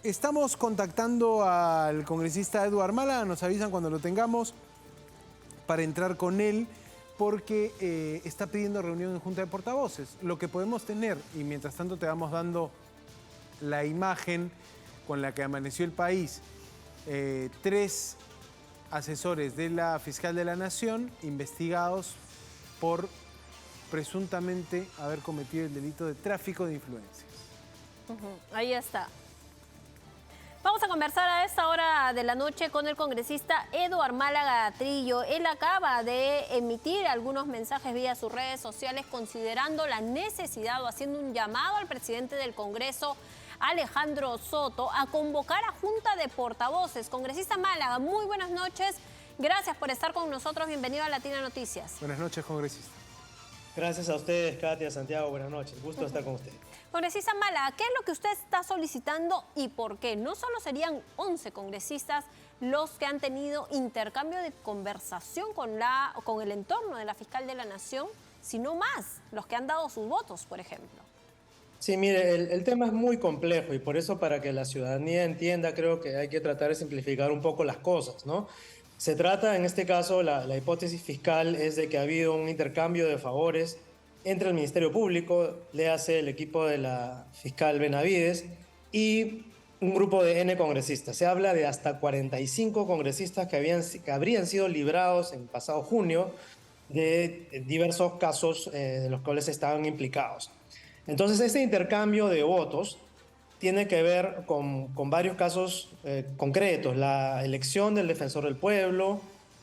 Estamos contactando al congresista Eduardo Málaga, nos avisan cuando lo tengamos para entrar con él, porque está pidiendo reunión en Junta de Portavoces. Lo que podemos tener, y mientras tanto te vamos dando la imagen con la que amaneció el país, 3 asesores de la Fiscal de la Nación investigados por presuntamente haber cometido el delito de tráfico de influencias. Ahí está. Vamos a conversar a esta hora de la noche con el congresista Eduardo Málaga Trillo. Él acaba de emitir algunos mensajes vía sus redes sociales considerando la necesidad o haciendo un llamado al presidente del Congreso, Alejandro Soto, a convocar a Junta de Portavoces. Congresista Málaga, muy buenas noches. Gracias por estar con nosotros. Bienvenido a Latina Noticias. Buenas noches, congresista. Gracias a ustedes, Katia, Santiago, buenas noches. Gusto estar con ustedes. Congresista Málaga, ¿qué es lo que usted está solicitando y por qué? No solo serían 11 congresistas los que han tenido intercambio de conversación con el entorno de la Fiscal de la Nación, sino más, los que han dado sus votos, por ejemplo. Sí, mire, el tema es muy complejo y por eso para que la ciudadanía entienda creo que hay que tratar de simplificar un poco las cosas, ¿no? Se trata, en este caso, la hipótesis fiscal es de que ha habido un intercambio de favores entre el Ministerio Público, léase el equipo de la fiscal Benavides, y un grupo de N congresistas. Se habla de hasta 45 congresistas que habrían sido librados en pasado junio de diversos casos de los cuales estaban implicados. Entonces, este intercambio de votos tiene que ver con varios casos concretos: la elección del defensor del pueblo,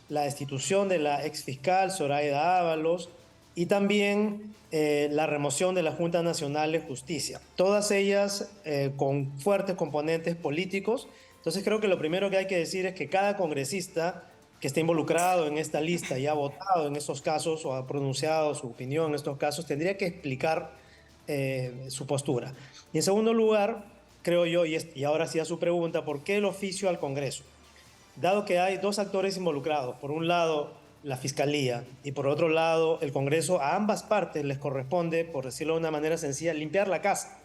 la destitución de la exfiscal Zoraida Ábalos y también la remoción de la Junta Nacional de Justicia. Todas ellas con fuertes componentes políticos. Entonces creo que lo primero que hay que decir es que cada congresista que esté involucrado en esta lista y ha votado en estos casos o ha pronunciado su opinión en estos casos tendría que explicar su postura. Y en segundo lugar, creo yo, y ahora sí a su pregunta, ¿por qué el oficio al Congreso? Dado que hay 2 actores involucrados, por un lado la Fiscalía y por otro lado el Congreso, a ambas partes les corresponde, por decirlo de una manera sencilla, limpiar la casa.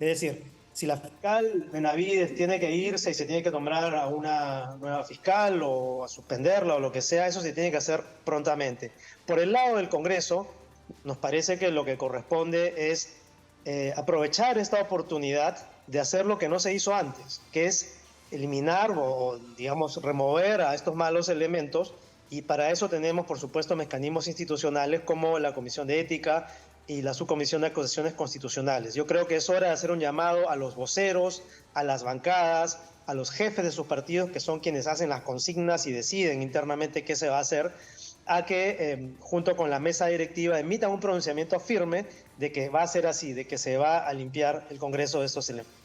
Es decir, si la fiscal Benavides tiene que irse y se tiene que nombrar a una nueva fiscal o a suspenderla o lo que sea, eso se tiene que hacer prontamente. Por el lado del Congreso, nos parece que lo que corresponde es aprovechar esta oportunidad de hacer lo que no se hizo antes, que es eliminar o digamos, remover a estos malos elementos, y para eso tenemos, por supuesto, mecanismos institucionales como la Comisión de Ética y la Subcomisión de Acusaciones Constitucionales. Yo creo que es hora de hacer un llamado a los voceros, a las bancadas, a los jefes de sus partidos, que son quienes hacen las consignas y deciden internamente qué se va a hacer, a que junto con la mesa directiva emitan un pronunciamiento firme de que va a ser así, de que se va a limpiar el Congreso de estos elementos.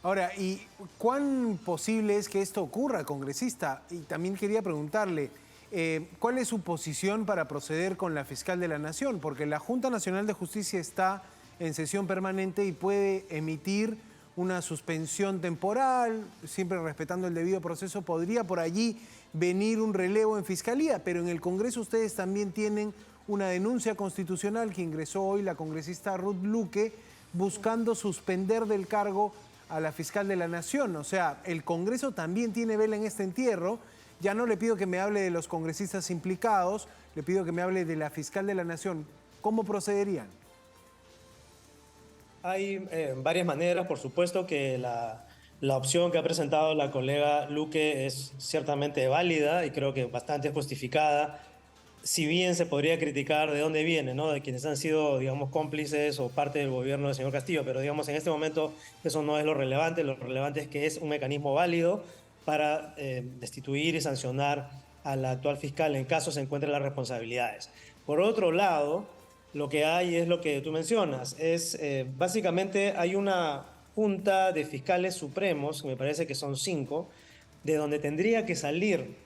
Ahora, ¿y cuán posible es que esto ocurra, congresista? Y también quería preguntarle, ¿cuál es su posición para proceder con la Fiscal de la Nación? Porque la Junta Nacional de Justicia está en sesión permanente y puede emitir una suspensión temporal, siempre respetando el debido proceso. Podría por allí venir un relevo en Fiscalía, pero en el Congreso ustedes también tienen una denuncia constitucional que ingresó hoy la congresista Ruth Luque buscando suspender del cargo a la Fiscal de la Nación. O sea, el Congreso también tiene vela en este entierro. Ya no le pido que me hable de los congresistas implicados, le pido que me hable de la Fiscal de la Nación. ¿Cómo procederían? Hay varias maneras, por supuesto que la opción que ha presentado la colega Luque es ciertamente válida y creo que bastante justificada. Si bien se podría criticar de dónde viene, ¿no? De quienes han sido, digamos, cómplices o parte del gobierno del señor Castillo, pero digamos en este momento eso no es lo relevante es que es un mecanismo válido para destituir y sancionar a la actual fiscal en caso se encuentren las responsabilidades. Por otro lado, lo que hay es lo que tú mencionas, es básicamente hay una junta de fiscales supremos, me parece que son 5, de donde tendría que salir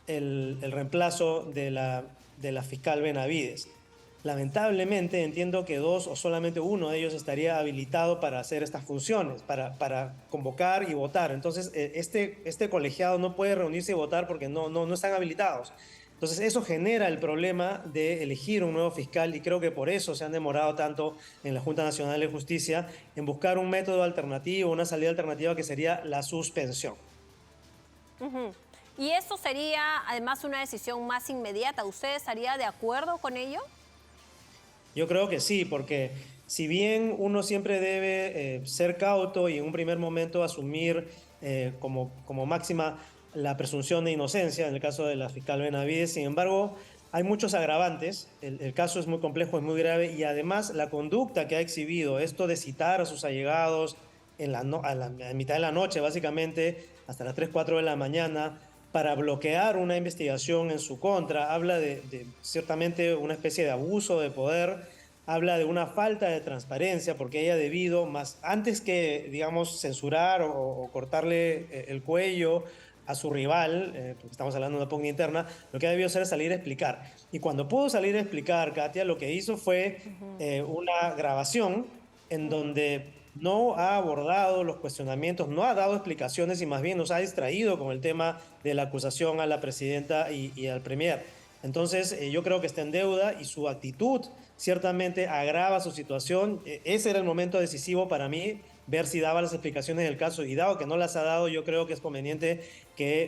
el reemplazo de la fiscal Benavides. Lamentablemente entiendo que 2 o solamente 1 de ellos estaría habilitado para hacer estas funciones, para convocar y votar. Entonces este colegiado no puede reunirse y votar porque no están habilitados. Entonces eso genera el problema de elegir un nuevo fiscal y creo que por eso se han demorado tanto en la Junta Nacional de Justicia en buscar un método alternativo, una salida alternativa que sería la suspensión. Ujú. Y esto sería además una decisión más inmediata. ¿Usted estaría de acuerdo con ello? Yo creo que sí, porque si bien uno siempre debe ser cauto y en un primer momento asumir como máxima la presunción de inocencia, en el caso de la fiscal Benavides, sin embargo, hay muchos agravantes, el caso es muy complejo, es muy grave y además la conducta que ha exhibido, esto de citar a sus allegados a mitad de la noche, básicamente, hasta las 3 4 de la mañana, para bloquear una investigación en su contra, habla de ciertamente una especie de abuso de poder, habla de una falta de transparencia, porque ella ha debido, más antes que, digamos, censurar o cortarle el cuello a su rival, porque estamos hablando de una pugna interna, lo que ha debido hacer es salir a explicar. Y cuando pudo salir a explicar, Katia, lo que hizo fue una grabación en donde no ha abordado los cuestionamientos, no ha dado explicaciones y más bien nos ha distraído con el tema de la acusación a la presidenta y al premier. Entonces, yo creo que está en deuda y su actitud ciertamente agrava su situación. Ese era el momento decisivo para mí, ver si daba las explicaciones del caso y dado que no las ha dado, yo creo que es conveniente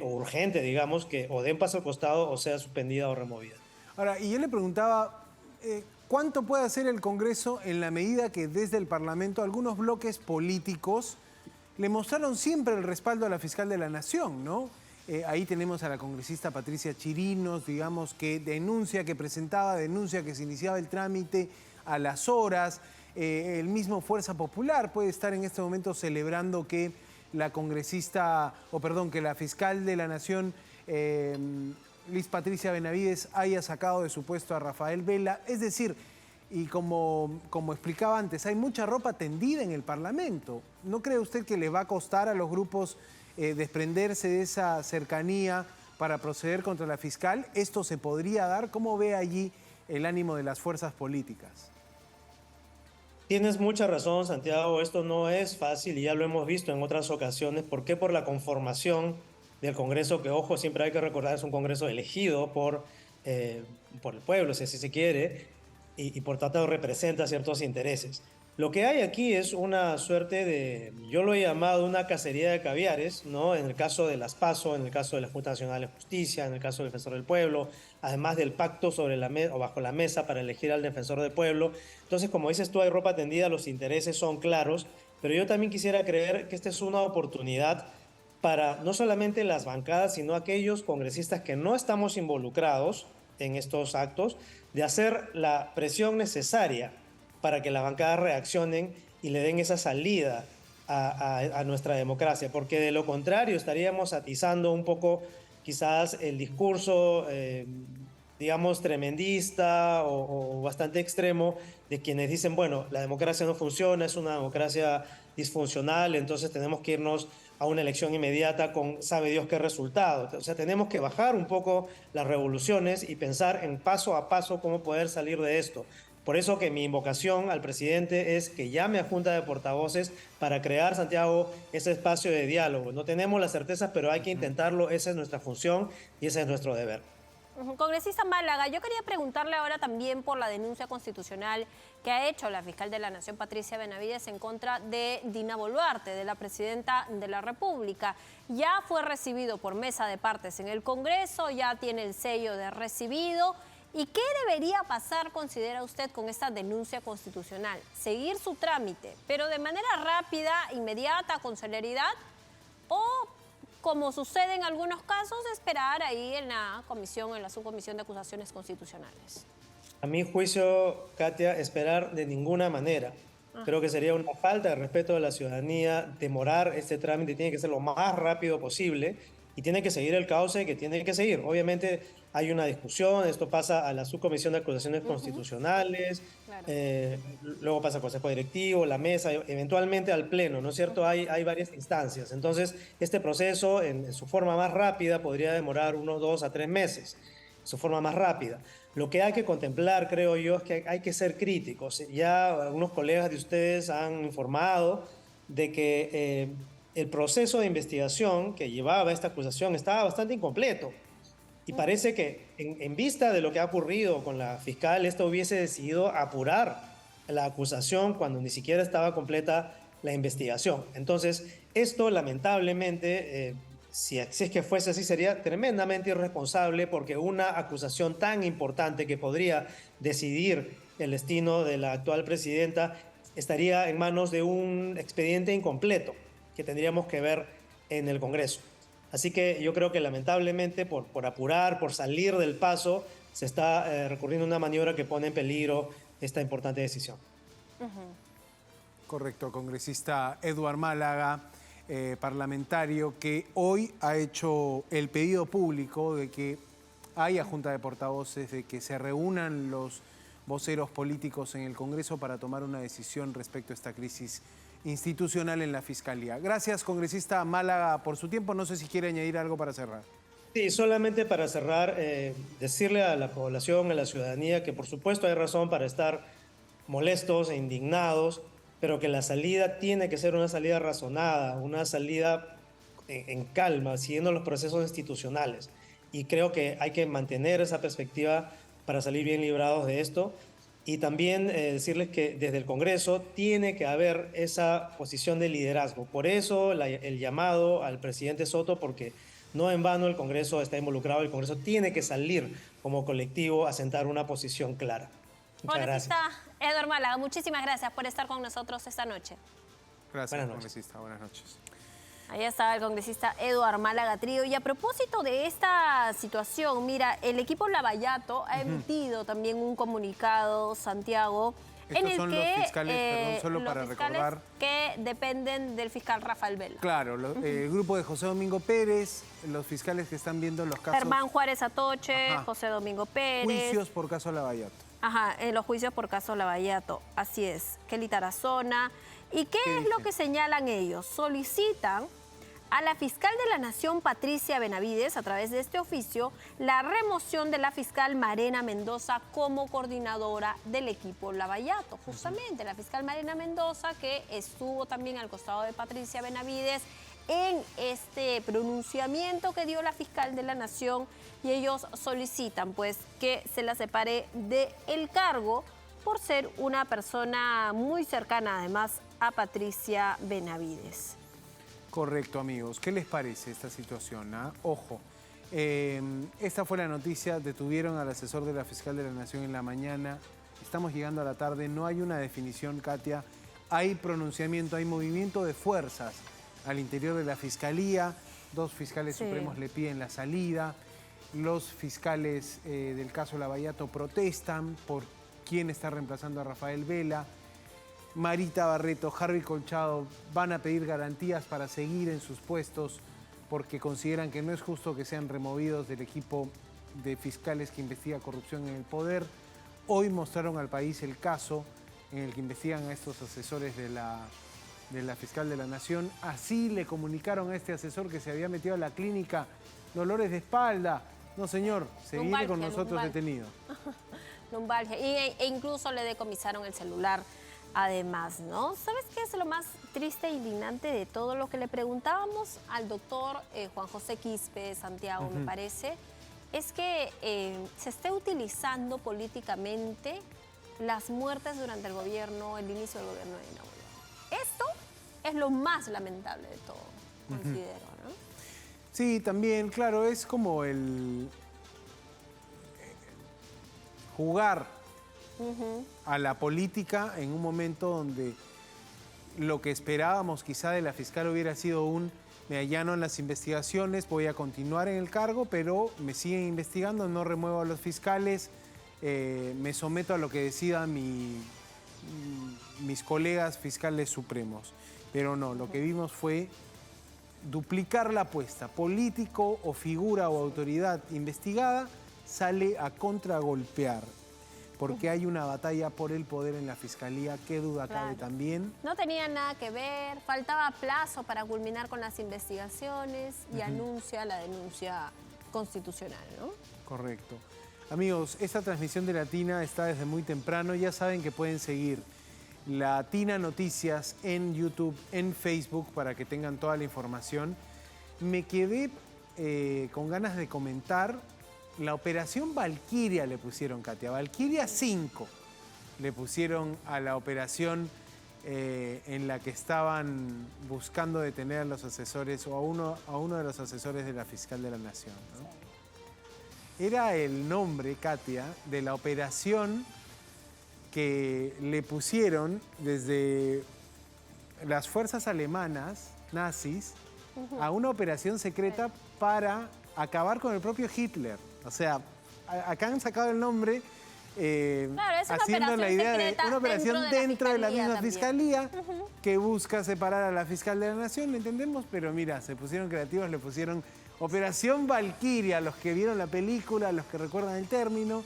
o urgente, digamos, que o den paso al costado o sea suspendida o removida. Ahora, y yo le preguntaba, ¿cuánto puede hacer el Congreso en la medida que desde el Parlamento algunos bloques políticos le mostraron siempre el respaldo a la fiscal de la Nación, ¿no? Ahí tenemos a la congresista Patricia Chirinos, digamos, que denuncia que se iniciaba el trámite a las horas. El mismo Fuerza Popular puede estar en este momento celebrando que que la fiscal de la Nación, Liz Patricia Benavides, haya sacado de su puesto a Rafael Vela. Es decir, y como explicaba antes, hay mucha ropa tendida en el Parlamento. ¿No cree usted que le va a costar a los grupos desprenderse de esa cercanía para proceder contra la fiscal? ¿Esto se podría dar? ¿Cómo ve allí el ánimo de las fuerzas políticas? Tienes mucha razón, Santiago, esto no es fácil y ya lo hemos visto en otras ocasiones. ¿Por qué? Por la conformación del Congreso, que ojo, siempre hay que recordar, es un Congreso elegido por el pueblo, si así se quiere, y por tanto representa ciertos intereses. Lo que hay aquí es una suerte de, yo lo he llamado una cacería de caviares, ¿no? En el caso de las PASO, en el caso de la Junta Nacional de Justicia, en el caso del Defensor del Pueblo, además del pacto sobre o bajo la mesa para elegir al Defensor del Pueblo. Entonces, como dices tú, hay ropa tendida, los intereses son claros, pero yo también quisiera creer que esta es una oportunidad para no solamente las bancadas, sino aquellos congresistas que no estamos involucrados en estos actos, de hacer la presión necesaria para que las bancadas reaccionen y le den esa salida a nuestra democracia, porque de lo contrario estaríamos atizando un poco quizás el discurso, digamos, tremendista o bastante extremo de quienes dicen, bueno, la democracia no funciona, es una democracia disfuncional, entonces tenemos que irnos a una elección inmediata con sabe Dios qué resultado. O sea, tenemos que bajar un poco las revoluciones y pensar en paso a paso cómo poder salir de esto. Por eso que mi invocación al presidente es que llame a Junta de Portavoces para crear, Santiago, ese espacio de diálogo. No tenemos las certezas, pero hay que intentarlo. Esa es nuestra función y ese es nuestro deber. Congresista Málaga, yo quería preguntarle ahora también por la denuncia constitucional que ha hecho la fiscal de la Nación, Patricia Benavides, en contra de Dina Boluarte, de la presidenta de la República. Ya fue recibido por mesa de partes en el Congreso, ya tiene el sello de recibido. ¿Y qué debería pasar, considera usted, con esta denuncia constitucional? ¿Seguir su trámite, pero de manera rápida, inmediata, con celeridad? ¿O, como sucede en algunos casos, esperar ahí en la subcomisión de acusaciones constitucionales? A mi juicio, Katia, esperar de ninguna manera. Creo que sería una falta de respeto de la ciudadanía demorar este trámite, tiene que ser lo más rápido posible y tiene que seguir el cauce que tiene que seguir. Obviamente hay una discusión, esto pasa a la subcomisión de acusaciones constitucionales, Claro. Luego pasa al Consejo Directivo, la mesa, eventualmente al Pleno, ¿no es cierto? Hay varias instancias. Entonces, este proceso en su forma más rápida podría demorar unos 2 a 3 meses, su forma más rápida. Lo que hay que contemplar, creo yo, es que hay que ser críticos. Ya algunos colegas de ustedes han informado de que el proceso de investigación que llevaba esta acusación estaba bastante incompleto. Y parece que en vista de lo que ha ocurrido con la fiscal, esta hubiese decidido apurar la acusación cuando ni siquiera estaba completa la investigación. Entonces, esto lamentablemente, si es que fuese así, sería tremendamente irresponsable porque una acusación tan importante que podría decidir el destino de la actual presidenta estaría en manos de un expediente incompleto que tendríamos que ver en el Congreso. Así que yo creo que lamentablemente por apurar, por salir del paso, se está recurriendo a una maniobra que pone en peligro esta importante decisión. Correcto, congresista Eduard Málaga, parlamentario, que hoy ha hecho el pedido público de que haya junta de portavoces, de que se reúnan los voceros políticos en el Congreso para tomar una decisión respecto a esta crisis institucional en la Fiscalía. Gracias, congresista Málaga, por su tiempo. No sé si quiere añadir algo para cerrar. Sí, solamente para cerrar, decirle a la población, a la ciudadanía, que por supuesto hay razón para estar molestos e indignados, pero que la salida tiene que ser una salida razonada, una salida en calma, siguiendo los procesos institucionales. Y creo que hay que mantener esa perspectiva para salir bien librados de esto. Y también decirles que desde el Congreso tiene que haber esa posición de liderazgo. Por eso el llamado al presidente Soto, porque no en vano el Congreso está involucrado, el Congreso tiene que salir como colectivo a sentar una posición clara. Muchas gracias. Eduard Málaga, muchísimas gracias por estar con nosotros esta noche. Gracias, congresista. Buenas noches. Ahí está el congresista Eduard Málaga Trillo. Y a propósito de esta situación, mira, el equipo Lavallato ha emitido también un comunicado, Santiago, en el son que los fiscales, perdón, solo para recordar, que dependen del fiscal Rafael Vela. Claro, el grupo de José Domingo Pérez, los fiscales que están viendo los casos. Germán Juárez Atoche, José Domingo Pérez. Juicios por caso Lavallato. Ajá, los juicios por caso Lavallato, así es. Kelly Tarazona. ¿Y qué es lo que señalan ellos? Solicitan a la fiscal de la Nación, Patricia Benavides, a través de este oficio, la remoción de la fiscal Marena Mendoza como coordinadora del equipo Lavallato. Justamente la fiscal Marena Mendoza, que estuvo también al costado de Patricia Benavides en este pronunciamiento que dio la fiscal de la Nación, y ellos solicitan pues que se la separe del cargo por ser una persona muy cercana además a Patricia Benavides. Correcto, amigos. ¿Qué les parece esta situación? Ojo, esta fue la noticia. Detuvieron al asesor de la fiscal de la Nación en la mañana. Estamos llegando a la tarde. No hay una definición, Katia. Hay pronunciamiento, hay movimiento de fuerzas al interior de la Fiscalía. 2 fiscales supremos le piden la salida. Los fiscales del caso Lavallato protestan por quién está reemplazando a Rafael Vela. Marita Barreto, Harvey Colchado van a pedir garantías para seguir en sus puestos porque consideran que no es justo que sean removidos del equipo de fiscales que investiga corrupción en el poder. Hoy mostraron al país el caso en el que investigan a estos asesores de la fiscal de la Nación. Así le comunicaron a este asesor que se había metido a la clínica dolores de espalda. No, señor, seguir con nosotros detenido. Lumbalgia. E incluso le decomisaron el celular. Además, ¿no? ¿Sabes qué es lo más triste e indignante de todo lo que le preguntábamos al doctor Juan José Quispe, Santiago, me parece? Es que se esté utilizando políticamente las muertes durante el inicio del gobierno de Dina Boluarte. Esto es lo más lamentable de todo, considero, ¿no? Sí, también, claro, es como el jugar a la política en un momento donde lo que esperábamos quizá de la fiscal hubiera sido me allano en las investigaciones, voy a continuar en el cargo, pero me siguen investigando, no remuevo a los fiscales, me someto a lo que decidan mis colegas fiscales supremos. Pero no, lo que vimos fue duplicar la apuesta. Político o figura o autoridad investigada sale a contragolpear. Porque hay una batalla por el poder en la Fiscalía, qué duda cabe también. No tenía nada que ver, faltaba plazo para culminar con las investigaciones y anuncia la denuncia constitucional, ¿no? Correcto. Amigos, esta transmisión de Latina está desde muy temprano. Ya saben que pueden seguir Latina Noticias en YouTube, en Facebook, para que tengan toda la información. Me quedé con ganas de comentar la operación Valquiria le pusieron, Katia. Valquiria 5 le pusieron a la operación en la que estaban buscando detener a los asesores o a uno de los asesores de la fiscal de la Nación, ¿no? Era el nombre, Katia, de la operación que le pusieron desde las fuerzas alemanas, nazis, a una operación secreta para acabar con el propio Hitler. O sea, acá han sacado el nombre Claro, es una haciendo la operación idea de secreta una operación dentro de la misma también. fiscalía que busca separar a la fiscal de la Nación, ¿entendemos? Pero mira, se pusieron creativos, le pusieron Operación Valquiria. Los que vieron la película, los que recuerdan el término,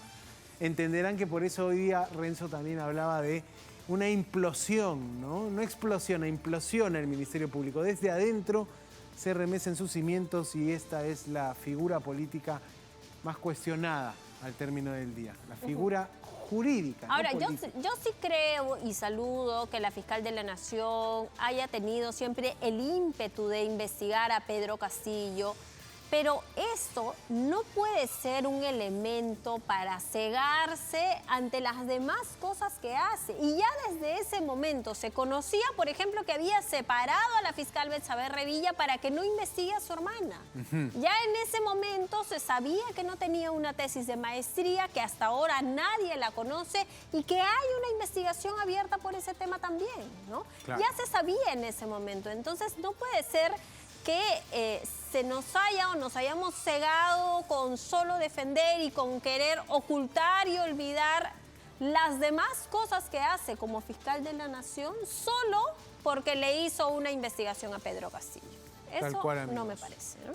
entenderán que por eso hoy día Renzo también hablaba de una implosión, ¿no? No explosión, implosión en el Ministerio Público. Desde adentro se remecen sus cimientos y esta es la figura política más cuestionada al término del día. La figura jurídica. Ahora, no yo política. sí creo y saludo que la fiscal de la Nación haya tenido siempre el ímpetu de investigar a Pedro Castillo, pero esto no puede ser un elemento para cegarse ante las demás cosas que hace. Y ya desde ese momento se conocía, por ejemplo, que había separado a la fiscal Betsabe Revilla para que no investigue a su hermana. Ya en ese momento se sabía que no tenía una tesis de maestría, que hasta ahora nadie la conoce y que hay una investigación abierta por ese tema también, ¿no? Claro. Ya se sabía en ese momento. Entonces no puede ser que se nos haya o nos hayamos cegado con solo defender y con querer ocultar y olvidar las demás cosas que hace como fiscal de la Nación solo porque le hizo una investigación a Pedro Castillo. Tal Eso cual, no amigos. me parece, ¿no?